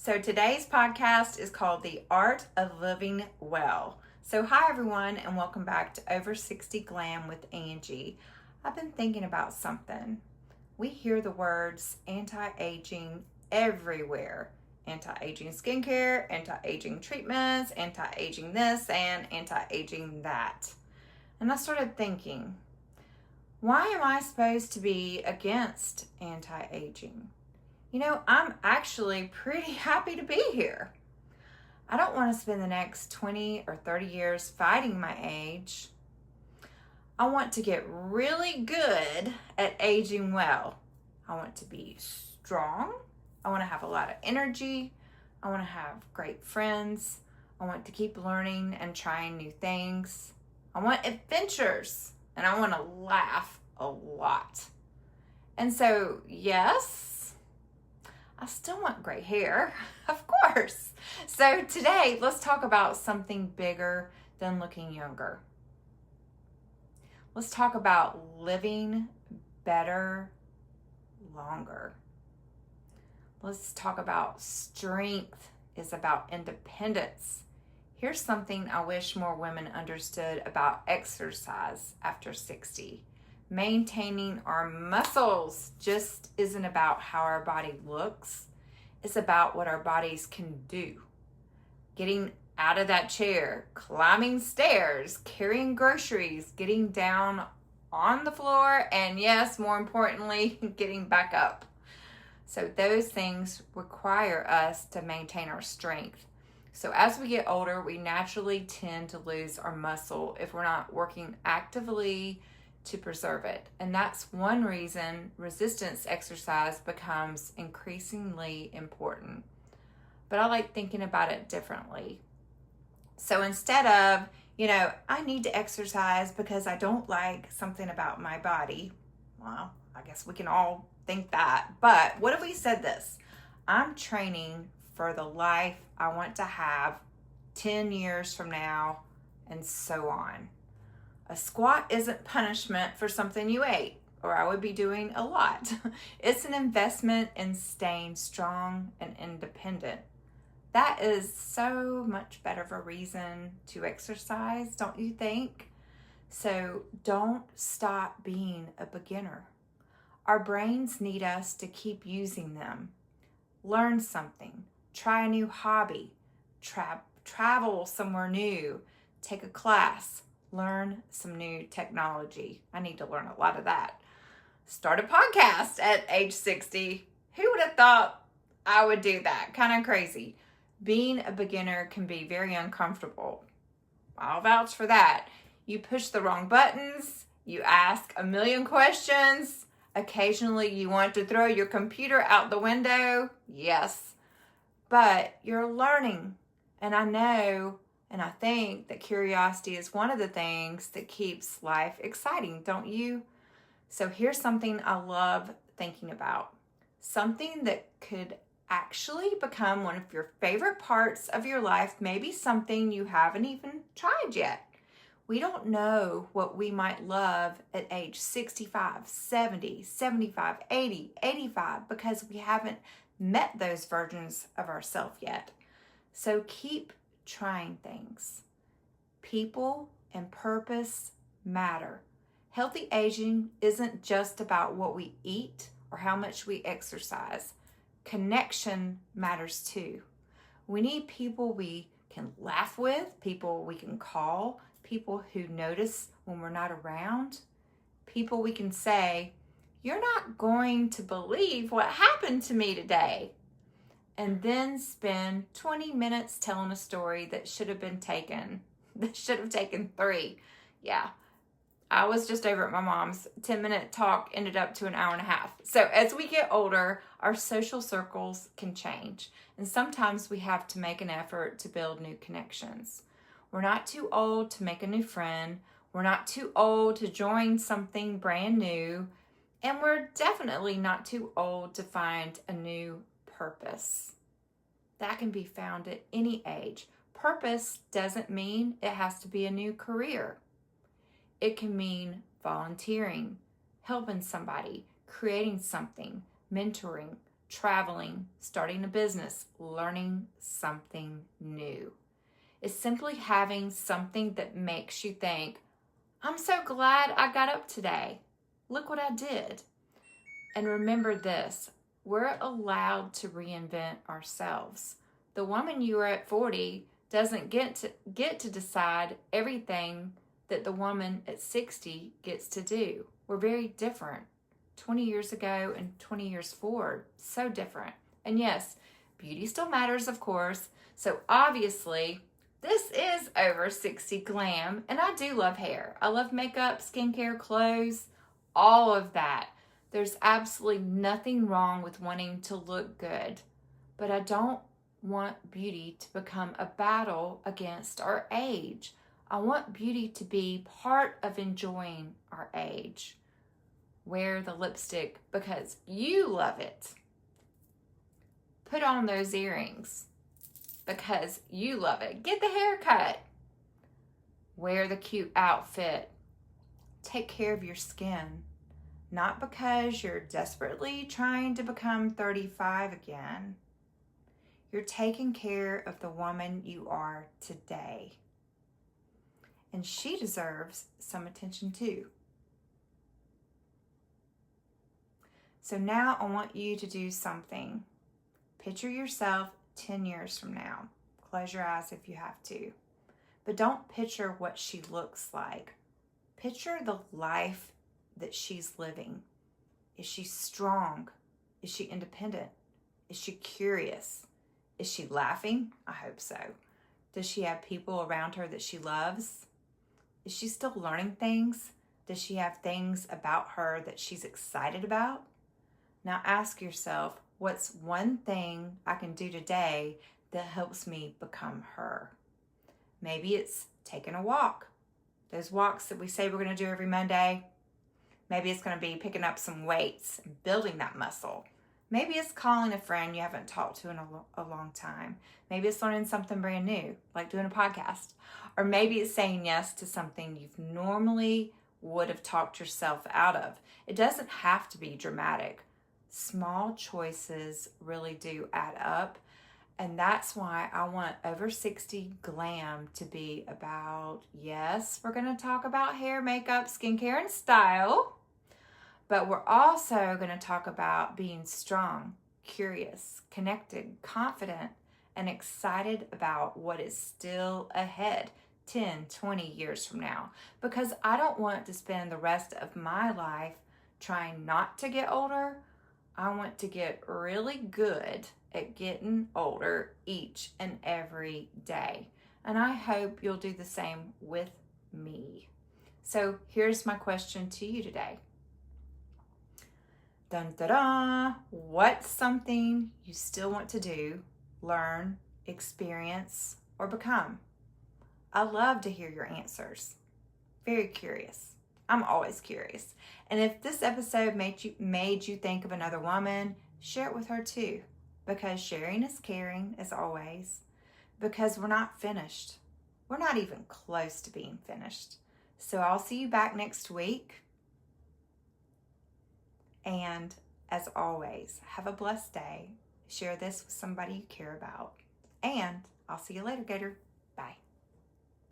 So today's podcast is called The Art of Living Well. So hi everyone and welcome back to Over 60 Glam with Angie. I've been thinking about something. We hear the words anti-aging everywhere. Anti-aging skincare, anti-aging treatments, anti-aging this and anti-aging that. And I started thinking, why am I supposed to be against anti-aging? You know, I'm actually pretty happy to be here. I don't want to spend the next 20 or 30 years fighting my age. I want to get really good at aging well. I want to be strong. I want to have a lot of energy. I want to have great friends. I want to keep learning and trying new things. I want adventures and I want to laugh a lot. And so, yes, I still want gray hair, of course. So today, let's talk about something bigger than looking younger. Let's talk about living better, longer. Let's talk about strength is about independence. Here's something I wish more women understood about exercise after 60. Maintaining our muscles just isn't about how our body looks. It's about what our bodies can do. Getting out of that chair, climbing stairs, carrying groceries, getting down on the floor, and yes, more importantly, getting back up. So those things require us to maintain our strength. So as we get older, we naturally tend to lose our muscle if we're not working actively to preserve it. And that's one reason resistance exercise becomes increasingly important. But I like thinking about it differently. So instead of, I need to exercise because I don't like something about my body, well, I guess we can all think that. But what if we said this? I'm training for the life I want to have 10 years from now, and so on. A squat isn't punishment for something you ate, or I would be doing a lot. It's an investment in staying strong and independent. That is so much better of a reason to exercise, don't you think? So don't stop being a beginner. Our brains need us to keep using them. Learn something, try a new hobby, travel somewhere new, take a class, learn some new technology. I need to learn a lot of that. Start a podcast at age 60. Who would have thought I would do that? Kind of crazy. Being a beginner can be very uncomfortable. I'll vouch for that. You push the wrong buttons. You ask a million questions. Occasionally you want to throw your computer out the window. Yes. But you're learning. And I know and I think that curiosity is one of the things that keeps life exciting, don't you? So here's something I love thinking about. Something that could actually become one of your favorite parts of your life, maybe something you haven't even tried yet. We don't know what we might love at age 65, 70, 75, 80, 85 because we haven't met those versions of ourselves yet. So keep trying things. People and purpose matter. Healthy aging isn't just about what we eat or how much we exercise. Connection matters too. We need people we can laugh with, people we can call, people who notice when we're not around, people we can say, "You're not going to believe what happened to me today." And then spend 20 minutes telling a story that should have taken 3. Yeah, I was just over at my mom's. 10-minute talk ended up to an hour and a half. So as we get older, our social circles can change. And sometimes we have to make an effort to build new connections. We're not too old to make a new friend. We're not too old to join something brand new. And we're definitely not too old to find a new purpose. That can be found at any age. Purpose doesn't mean it has to be a new career. It can mean volunteering, helping somebody, creating something, mentoring, traveling, starting a business, learning something new. It's simply having something that makes you think, I'm so glad I got up today. Look what I did. And remember this, we're allowed to reinvent ourselves. The woman you are at 40 doesn't get to decide everything that the woman at 60 gets to do. We're very different. 20 years ago and 20 years forward, so different. And yes, beauty still matters, of course. So obviously, this is over 60 glam, and I do love hair. I love makeup, skincare, clothes, all of that. There's absolutely nothing wrong with wanting to look good, but I don't want beauty to become a battle against our age. I want beauty to be part of enjoying our age. Wear the lipstick because you love it. Put on those earrings because you love it. Get the haircut. Wear the cute outfit. Take care of your skin. Not because you're desperately trying to become 35 again. You're taking care of the woman you are today. And she deserves some attention too. So now I want you to do something. Picture yourself 10 years from now. Close your eyes if you have to. But don't picture what she looks like. Picture the life that she's living. Is she strong? Is she independent? Is she curious? Is she laughing? I hope so. Does she have people around her that she loves? Is she still learning things? Does she have things about her that she's excited about? Now ask yourself, what's one thing I can do today that helps me become her? Maybe it's taking a walk. Those walks that we say we're going to do every Monday. Maybe it's going to be picking up some weights and building that muscle. Maybe it's calling a friend you haven't talked to in a long time. Maybe it's learning something brand new, like doing a podcast. Or maybe it's saying yes to something you've normally would have talked yourself out of. It doesn't have to be dramatic. Small choices really do add up. And that's why I want Over 60 Glam to be about, yes, we're going to talk about hair, makeup, skincare, and style. But we're also going to talk about being strong, curious, connected, confident, and excited about what is still ahead 10, 20 years from now. Because I don't want to spend the rest of my life trying not to get older. I want to get really good at getting older each and every day. And I hope you'll do the same with me. So here's my question to you today. Dun da da! What's something you still want to do, learn, experience, or become? I love to hear your answers. Very curious. I'm always curious. And if this episode made you think of another woman, share it with her too. Because sharing is caring, as always. Because we're not finished. We're not even close to being finished. So I'll see you back next week. And as always, have a blessed day. Share this with somebody you care about. And I'll see you later, Gator. Bye.